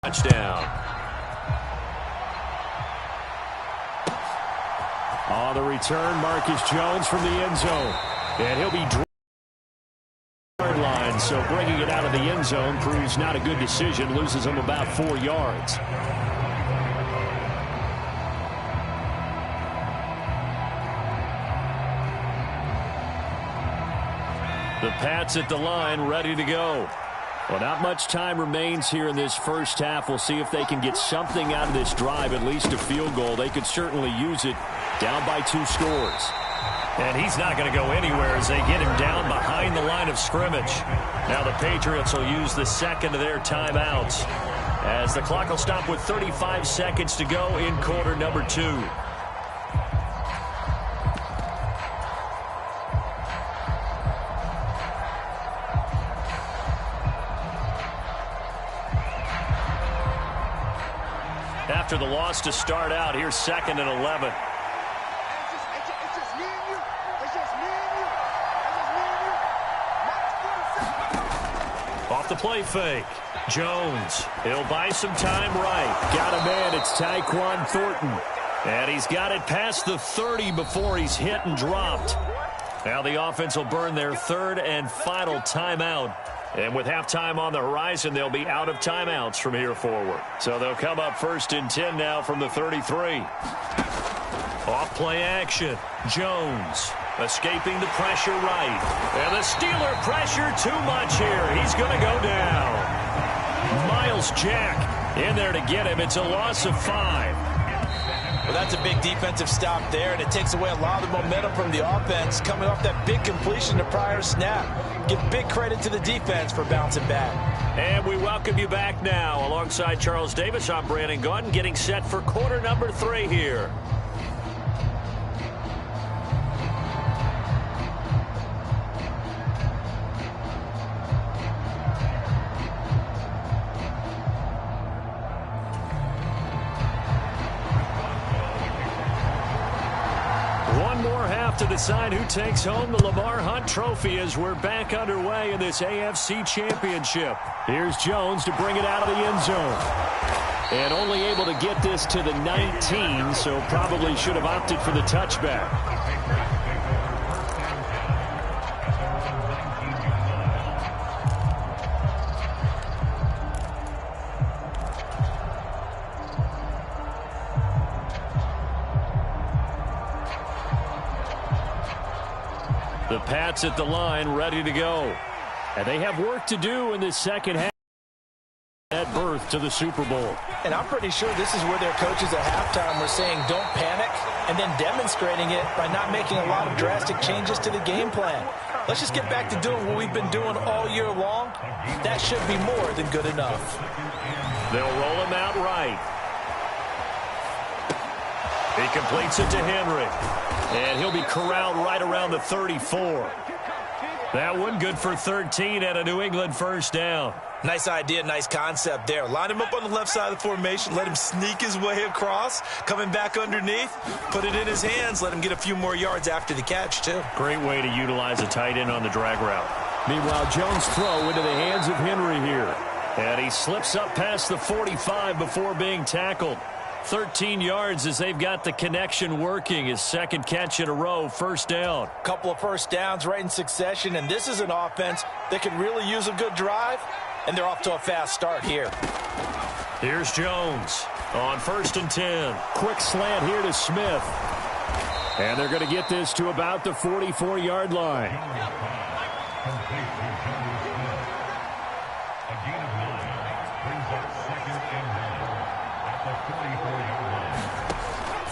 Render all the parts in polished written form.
Touchdown. On the return, Marcus Jones from the end zone. And he'll be line, so bringing it out of the end zone proves not a good decision. Loses him about 4 yards. The Pats at the line, ready to go. Well, not much time remains here in this first half. We'll see if they can get something out of this drive, at least a field goal. They could certainly use it, down by 2 scores. And he's not going to go anywhere as they get him down behind the line of scrimmage. Now the Patriots will use the second of their timeouts as the clock will stop with 35 seconds to go in quarter number 2. After the loss to start out, here's 2nd and 11. Off the play fake. Jones. He'll buy some time right. Got a man. It's Tyquan Thornton. And he's got it past the 30 before he's hit and dropped. Now the offense will burn their 3rd and final timeout. And with halftime on the horizon, they'll be out of timeouts from here forward. So they'll come up 1st and 10 now from the 33. Off play action. Jones escaping the pressure right. And the Steeler pressure too much here. He's going to go down. Miles Jack in there to get him. It's a loss of 5. Well, that's a big defensive stop there, and it takes away a lot of the momentum from the offense coming off that big completion the prior snap. Give big credit to the defense for bouncing back. And we welcome you back now. Alongside Charles Davis, I'm Brandon Gunn, getting set for quarter number 3 here. To decide who takes home the Lamar Hunt Trophy as we're back underway in this AFC Championship. Here's Jones to bring it out of the end zone. And only able to get this to the 19, so probably should have opted for the touchback. The Pats at the line, ready to go. And they have work to do in this second half. At birth to the Super Bowl. And I'm pretty sure this is where their coaches at halftime were saying don't panic, and then demonstrating it by not making a lot of drastic changes to the game plan. Let's just get back to doing what we've been doing all year long. That should be more than good enough. They'll roll him out right. He completes it to Henry. And he'll be corralled right around the 34. That one good for 13 and a New England first down. Nice idea, nice concept there. Line him up on the left side of the formation. Let him sneak his way across. Coming back underneath. Put it in his hands. Let him get a few more yards after the catch, too. Great way to utilize a tight end on the drag route. Meanwhile, Jones' throw into the hands of Henry here. And he slips up past the 45 before being tackled. 13 yards as they've got the connection working. His 2nd catch in a row, first down. Couple of first downs right in succession, and this is an offense that could really use a good drive, and they're off to a fast start here. Here's Jones on 1st and 10. Quick slant here to Smith. And they're going to get this to about the 44-yard line.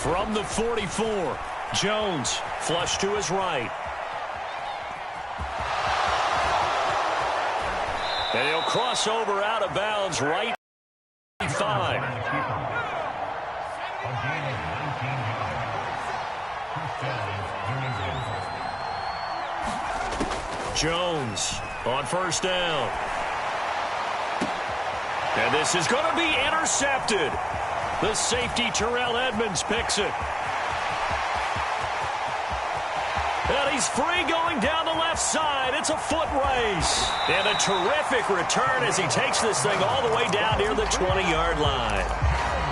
From the 44, Jones flush to his right. And he'll cross over out of bounds right 5. Jones on 1st down. And this is going to be intercepted. The safety, Terrell Edmonds, picks it. And he's free going down the left side. It's a foot race. And a terrific return as he takes this thing all the way down near the 20-yard line.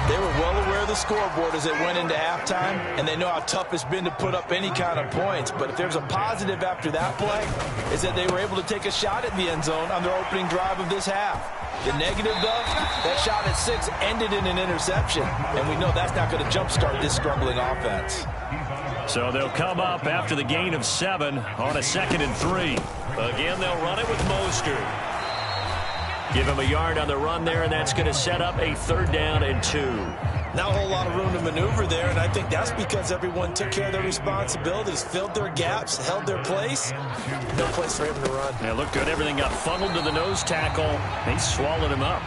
They were well aware of the scoreboard as they went into halftime, and they know how tough it's been to put up any kind of points. But if there's a positive after that play, is that they were able to take a shot at the end zone on their opening drive of this half. The negative, though, that shot at 6 ended in an interception, and we know that's not going to jumpstart this struggling offense. So they'll come up after the gain of 7 on a 2nd and 3. Again, they'll run it with Mostert. Give him a yard on the run there, and that's going to set up a 3rd down and 2. Not a whole lot of room to maneuver there, and I think that's because everyone took care of their responsibilities, filled their gaps, held their place. No place for him to run. Yeah, looked good. Everything got funneled to the nose tackle. He swallowed him up.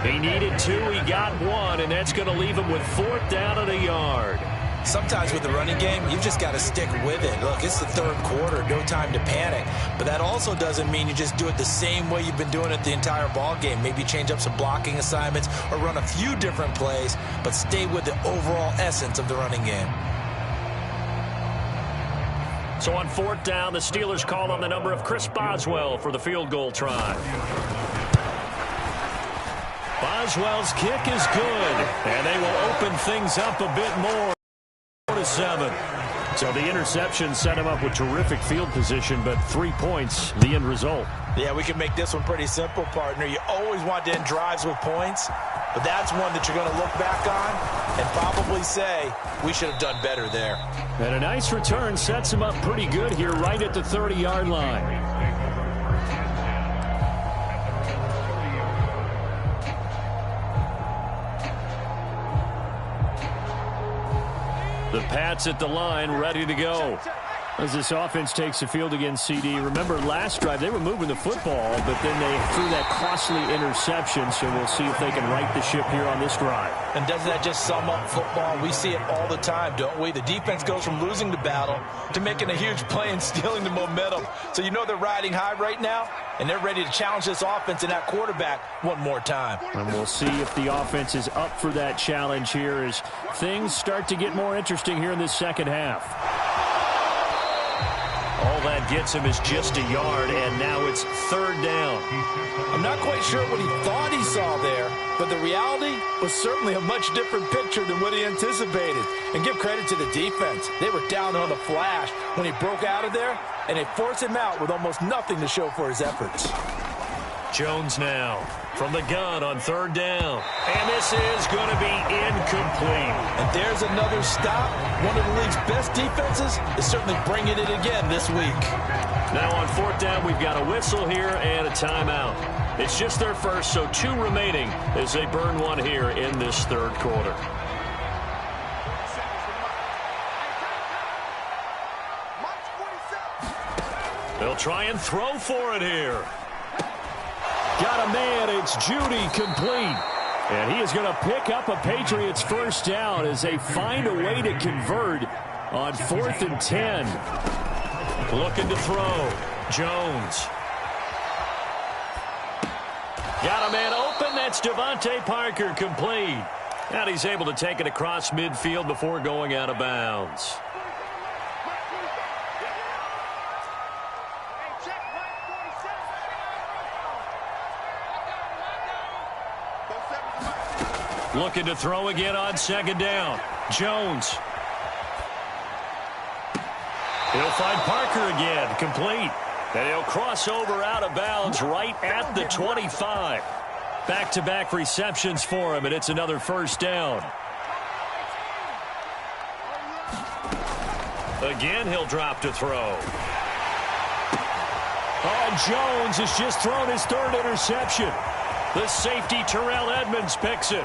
He needed 2. He got 1, and that's going to leave him with 4th down and a yard. Sometimes with the running game, you've just got to stick with it. Look, it's the 3rd quarter, no time to panic. But that also doesn't mean you just do it the same way you've been doing it the entire ball game. Maybe change up some blocking assignments or run a few different plays, but stay with the overall essence of the running game. So on 4th down, the Steelers call on the number of Chris Boswell for the field goal try. Boswell's kick is good, and they will open things up a bit more. 7. So the interception set him up with terrific field position, but 3 points, the end result. Yeah, we can make this one pretty simple, partner. You always want to end drives with points, but that's one that you're going to look back on and probably say, we should have done better there. And a nice return sets him up pretty good here right at the 30-yard line. The Pats at the line, ready to go. As this offense takes the field against CD. Remember, last drive, they were moving the football, but then they threw that costly interception, so we'll see if they can right the ship here on this drive. And doesn't that just sum up football? We see it all the time, don't we? The defense goes from losing the battle to making a huge play and stealing the momentum. So you know they're riding high right now, and they're ready to challenge this offense and that quarterback one more time. And we'll see if the offense is up for that challenge here as things start to get more interesting here in this second half. All that gets him is just a yard, and now it's 3rd down. I'm not quite sure what he thought he saw there, but the reality was certainly a much different picture than what he anticipated. And give credit to the defense. They were down on the flash when he broke out of there, and they forced him out with almost nothing to show for his efforts. Jones now from the gun on 3rd down. And this is going to be incomplete. And there's another stop. One of the league's best defenses is certainly bringing it again this week. Now on 4th down, we've got a whistle here and a timeout. It's just their first, so 2 remaining as they burn one here in this 3rd quarter. They'll try and throw for it here. Got a man, it's Judy, complete. And he is going to pick up a Patriots 1st down as they find a way to convert on 4th and 10. Looking to throw. Jones. Got a man open, that's Devontae Parker, complete. And he's able to take it across midfield before going out of bounds. Looking to throw again on 2nd down. Jones. He'll find Parker again, complete. And he'll cross over out of bounds right at the 25. Back-to-back receptions for him, and it's another 1st down. Again, he'll drop to throw. Oh, Jones has just thrown his 3rd interception. The safety, Terrell Edmonds, picks it.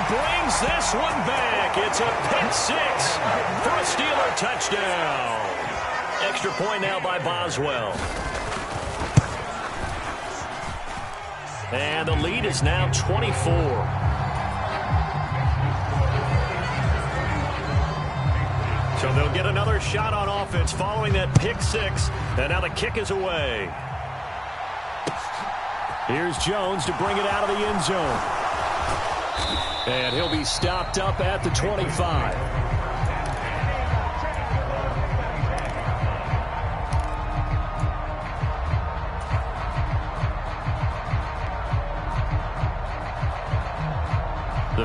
Brings this one back. It's a pick 6 for a Steeler touchdown. Extra point now by Boswell. And the lead is now 24. So they'll get another shot on offense following that pick 6. And now the kick is away. Here's Jones to bring it out of the end zone. And he'll be stopped up at the 25.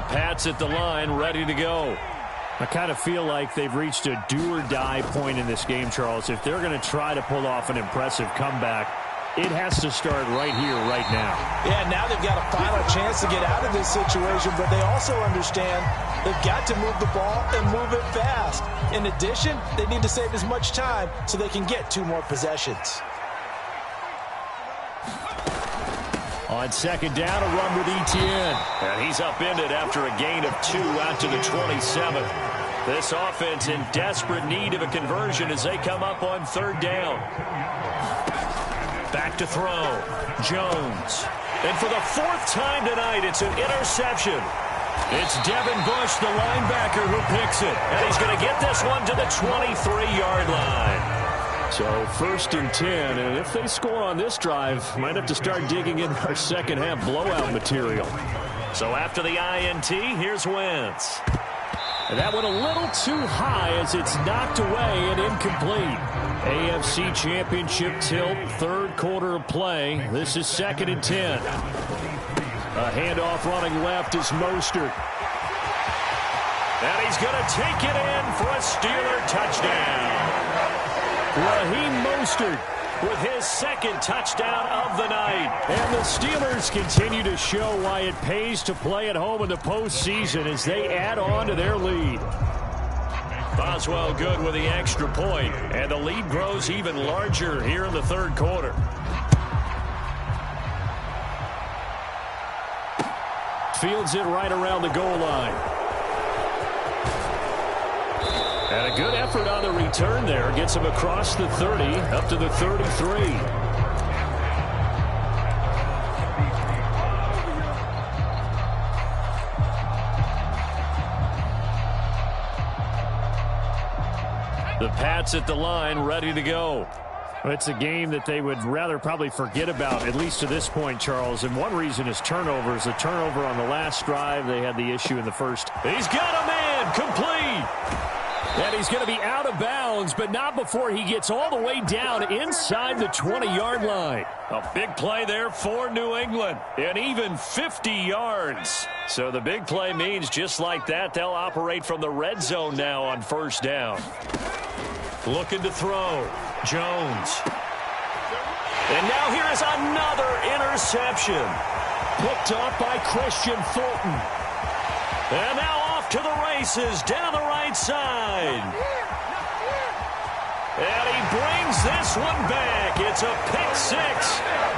Pats at the line, ready to go. I kind of feel like they've reached a do-or-die point in this game, Charles. If they're going to try to pull off an impressive comeback, it has to start right here, right now. Yeah, now they've got a final chance to get out of this situation, but they also understand they've got to move the ball and move it fast. In addition, they need to save as much time so they can get 2 more possessions. On second down, a run with Etienne. And he's upended after a gain of 2 out to the 27. This offense in desperate need of a conversion as they come up on third down. Back to throw. Jones. And for the 4th time tonight, it's an interception. It's Devin Bush, the linebacker, who picks it. And he's going to get this one to the 23-yard line. So 1st and 10, and if they score on this drive, might have to start digging in our second half blowout material. So after the INT, here's Wentz. And that went a little too high as it's knocked away and incomplete. AFC Championship tilt, 3rd quarter of play. This is 2nd and 10. A handoff running left is Mostert. And he's going to take it in for a Steeler touchdown. Raheem Mostert with his 2nd touchdown of the night. And the Steelers continue to show why it pays to play at home in the postseason as they add on to their lead. Boswell good with the extra point, and the lead grows even larger here in the 3rd quarter. Fields it right around the goal line. And a good effort on the return there. Gets him across the 30, up to the 33. The Pats at the line, ready to go. It's a game that they would rather probably forget about, at least to this point, Charles. And one reason is turnovers. A turnover on the last drive. They had the issue in the first. He's got a man, complete. And he's going to be out of bounds, but not before he gets all the way down inside the 20-yard line. A big play there for New England, and even 50 yards. So the big play means just like that, they'll operate from the red zone now on 1st down. Looking to throw. Jones. And now here is another interception. Picked up by Christian Fulton. And now off to the races down the right side. And he brings this one back. It's a pick-6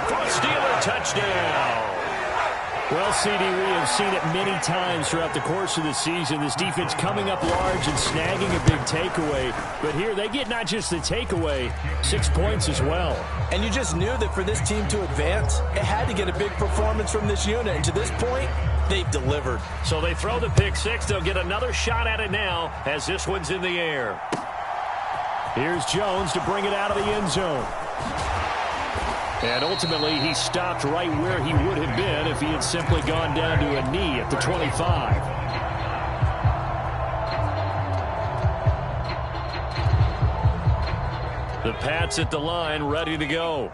for a Steeler touchdown. Well, CD, we have seen it many times throughout the course of the season. This defense coming up large and snagging a big takeaway. But here they get not just the takeaway, 6 points as well. And you just knew that for this team to advance, it had to get a big performance from this unit. And to this point, they've delivered. So they throw the pick-6. They'll get another shot at it now as this one's in the air. Here's Jones to bring it out of the end zone. And ultimately, he stopped right where he would have been if he had simply gone down to a knee at the 25. The Pats at the line, ready to go.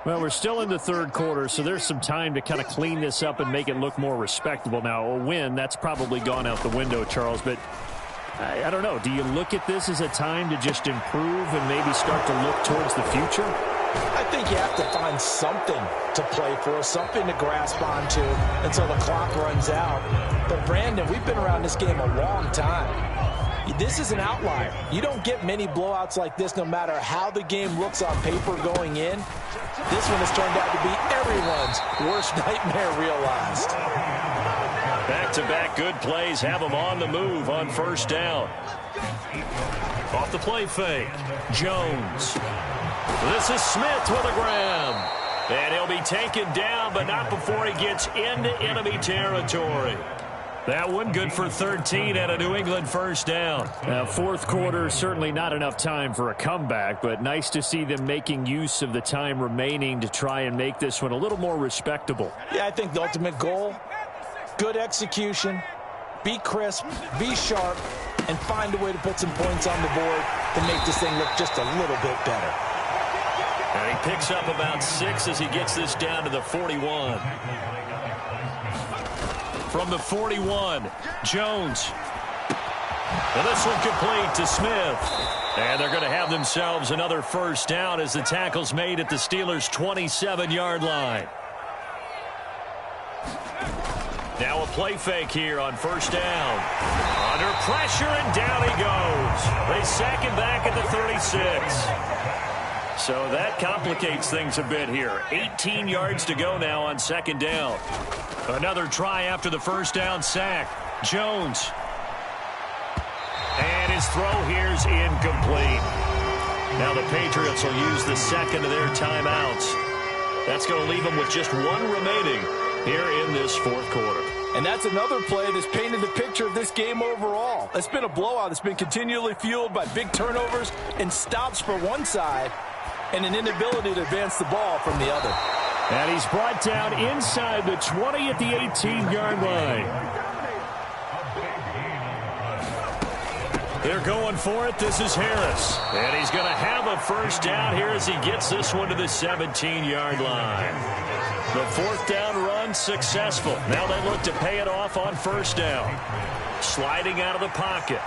Well, we're still in the 3rd quarter, so there's some time to kind of clean this up and make it look more respectable. Now, a win, that's probably gone out the window, Charles, but I don't know. Do you look at this as a time to just improve and maybe start to look towards the future? I think you have to find something to play for, something to grasp onto until the clock runs out. But, Brandon, we've been around this game a long time. This is an outlier. You don't get many blowouts like this no matter how the game looks on paper going in. This one has turned out to be everyone's worst nightmare realized. Back-to-back good plays have them on the move on 1st down. Off the play fake. Jones. This is Smith with a grab. And he'll be taken down, but not before he gets into enemy territory. That one good for 13 at a New England 1st down. 4th quarter, certainly not enough time for a comeback, but nice to see them making use of the time remaining to try and make this one a little more respectable. Yeah, I think the ultimate goal, good execution, be crisp, be sharp, and find a way to put some points on the board to make this thing look just a little bit better. And he picks up about 6 as he gets this down to the 41. from the 41. Jones. And this one complete to Smith. And they're going to have themselves another first down as the tackle's made at the Steelers' 27-yard line. Now a play fake here on first down. Under pressure, and down he goes. They sack him back at the 36. So that complicates things a bit here. 18 yards to go now on second down. Another try after the first down sack. Jones. And his throw here's incomplete. Now the Patriots will use the second of their timeouts. That's going to leave them with just one remaining here in this fourth quarter. And that's another play that's painted the picture of this game overall. It's been a blowout. It's been continually fueled by big turnovers and stops for one side and an inability to advance the ball from the other. And he's brought down inside the 20 at the 18-yard line. They're going for it. This is Harris. And he's going to have a first down here as he gets this one to the 17-yard line. The fourth down run successful. Now they look to pay it off on first down. Sliding out of the pocket.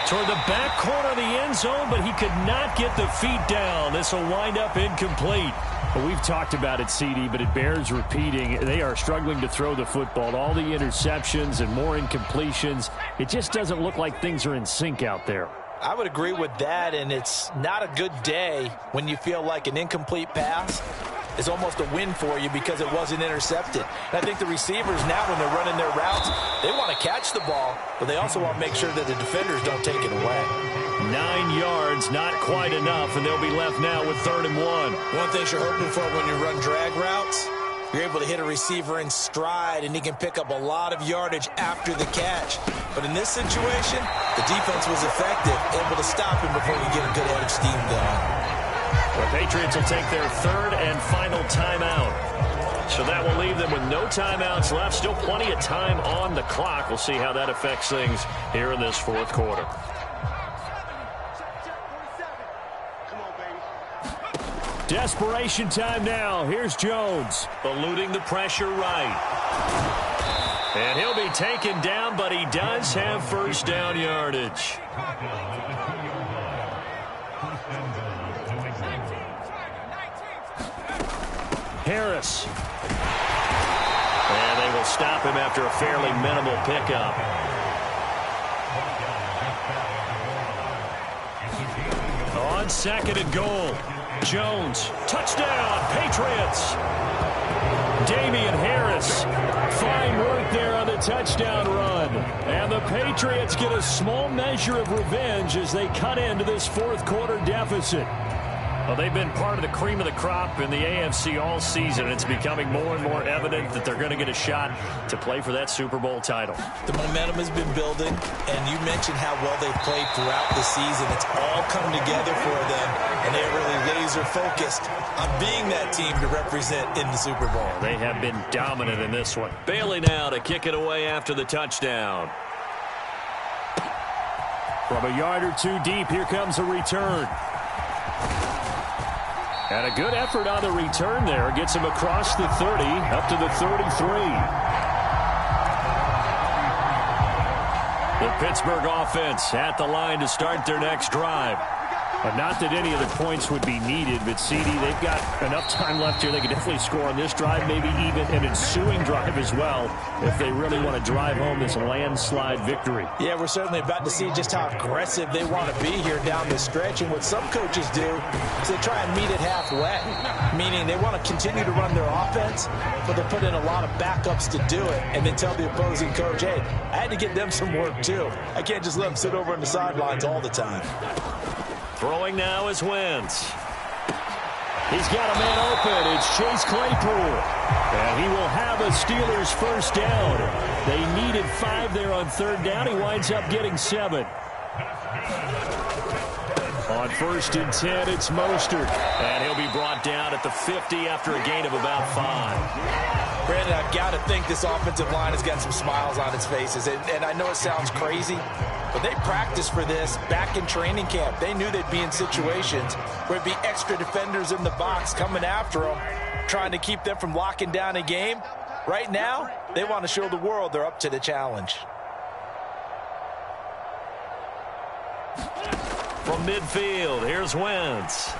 Toward the back corner of the end zone, but he could not get the feet down. This will wind up incomplete. Well, we've talked about it, CD, but it bears repeating. They are struggling to throw the football. All the interceptions and more incompletions. It just doesn't look like things are in sync out there. I would agree with that, and it's not a good day when you feel like an incomplete pass is almost a win for you because it wasn't intercepted. And I think the receivers now, when they're running their routes, they want to catch the ball, but they also want to make sure that the defenders don't take it away. 9 yards, not quite enough, and they'll be left now with 3rd and 1. One thing you're hoping for when you run drag routes, you're able to hit a receiver in stride, and he can pick up a lot of yardage after the catch. But in this situation, the defense was effective, able to stop him before you get a good head of steam going. The Patriots will take their 3rd and final timeout. So that will leave them with no timeouts left. Still plenty of time on the clock. We'll see how that affects things here in this fourth quarter. Desperation time now. Here's Jones. Eluding the pressure right. And he'll be taken down, but he does have first down yardage. Harris. And they will stop him after a fairly minimal pickup. On 2nd and goal. Jones, touchdown, Patriots. Damian Harris, fine work there on the touchdown run. And the Patriots get a small measure of revenge as they cut into this fourth quarter deficit. Well, they've been part of the cream of the crop in the AFC all season. It's becoming more and more evident that they're going to get a shot to play for that Super Bowl title. The momentum has been building, and you mentioned how well they've played throughout the season. It's all come together for them, and they're really laser focused on being that team to represent in the Super Bowl. They have been dominant in this one. Bailey now to kick it away after the touchdown. From a yard or two deep, here comes a return. And a good effort on the return there. Gets him across the 30, up to the 33. The Pittsburgh offense at the line to start their next drive. Not that any of the points would be needed, but CD, they've got enough time left here. They could definitely score on this drive, maybe even an ensuing drive as well, if they really want to drive home this landslide victory. Yeah, we're certainly about to see just how aggressive they want to be here down the stretch. And what some coaches do is they try and meet it halfway, meaning they want to continue to run their offense, but they'll put in a lot of backups to do it and then tell the opposing coach, hey, I had to get them some work too. I can't just let them sit over on the sidelines all the time. Throwing now is Wentz. He's got a man open. It's Chase Claypool. And he will have a Steelers first down. They needed 5 there on 3rd down. He winds up getting 7. On 1st and 10, it's Mostert. And he'll be brought down at the 50 after a gain of about 5. Brandon, I've got to think this offensive line has got some smiles on its faces. And I know it sounds crazy, but they practiced for this back in training camp. They knew they'd be in situations where it'd be extra defenders in the box coming after them, trying to keep them from locking down a game. Right now, they want to show the world they're up to the challenge. From midfield, here's Wentz.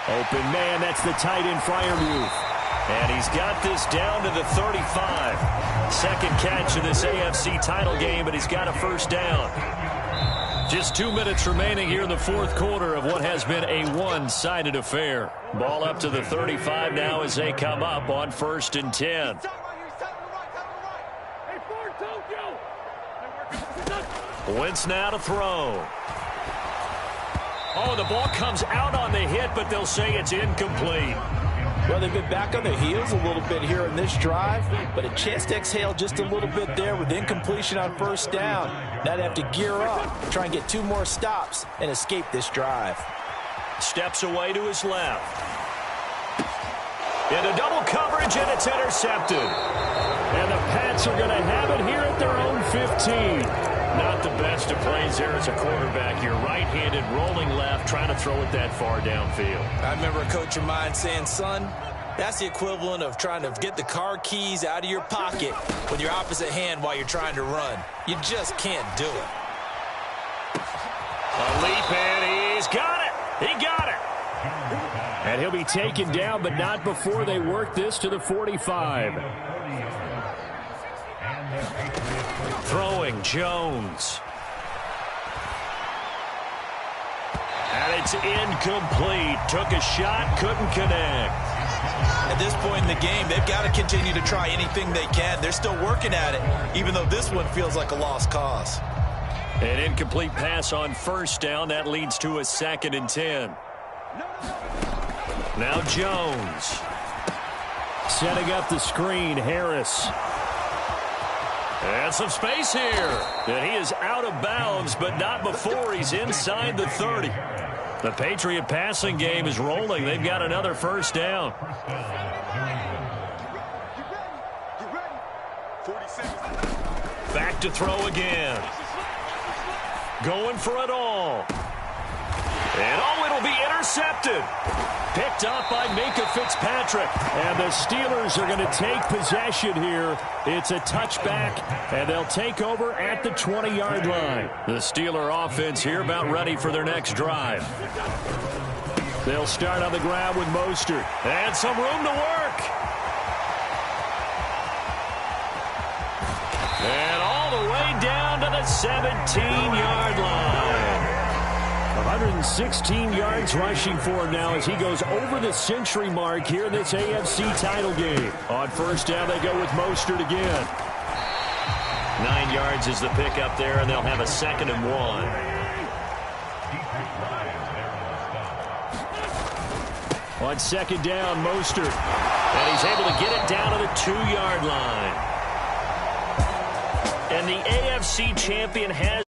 Open man, that's the tight end Freiermuth. And he's got this down to the 35. Second catch of this AFC title game, but he's got a first down. Just 2 minutes remaining here in the fourth quarter of what has been a one-sided affair. Ball up to the 35 now as they come up on 1st and 10. Wentz now to throw. Oh, the ball comes out on the hit, but they'll say it's incomplete. Well, they've been back on their heels a little bit here in this drive, but a chance to exhale just a little bit there with incompletion on first down. Now they have to gear up, try and get 2 more stops, and escape this drive. Steps away to his left. Into double coverage, and it's intercepted. And the Pats are going to have it here at their own 15. Not the best of plays there as a quarterback. You're right-handed, rolling left, trying to throw it that far downfield. I remember a coach of mine saying, son, that's the equivalent of trying to get the car keys out of your pocket with your opposite hand while you're trying to run. You just can't do it. A leap, and he's got it. He got it. And he'll be taken down, but not before they work this to the 45. Throwing, Jones. And it's incomplete. Took a shot, couldn't connect. At this point in the game, they've got to continue to try anything they can. They're still working at it, even though this one feels like a lost cause. An incomplete pass on first down. That leads to a 2nd and 10. Now Jones. Setting up the screen, Harris. And some space here. And he is out of bounds, but not before he's inside the 30. The Patriot passing game is rolling. They've got another first down. Back to throw again. Going for it all. And oh, it'll be intercepted. Picked up by Minkah Fitzpatrick. And the Steelers are going to take possession here. It's a touchback, and they'll take over at the 20-yard line. The Steeler offense here about ready for their next drive. They'll start on the ground with Mostert. And some room to work. And all the way down to the 17-yard line. 116 yards rushing for him now as he goes over the century mark here in this AFC title game. On first down, they go with Mostert again. 9 yards is the pickup there, and they'll have a 2nd and 1. On second down, Mostert. And he's able to get it down to the 2-yard line. And the AFC champion has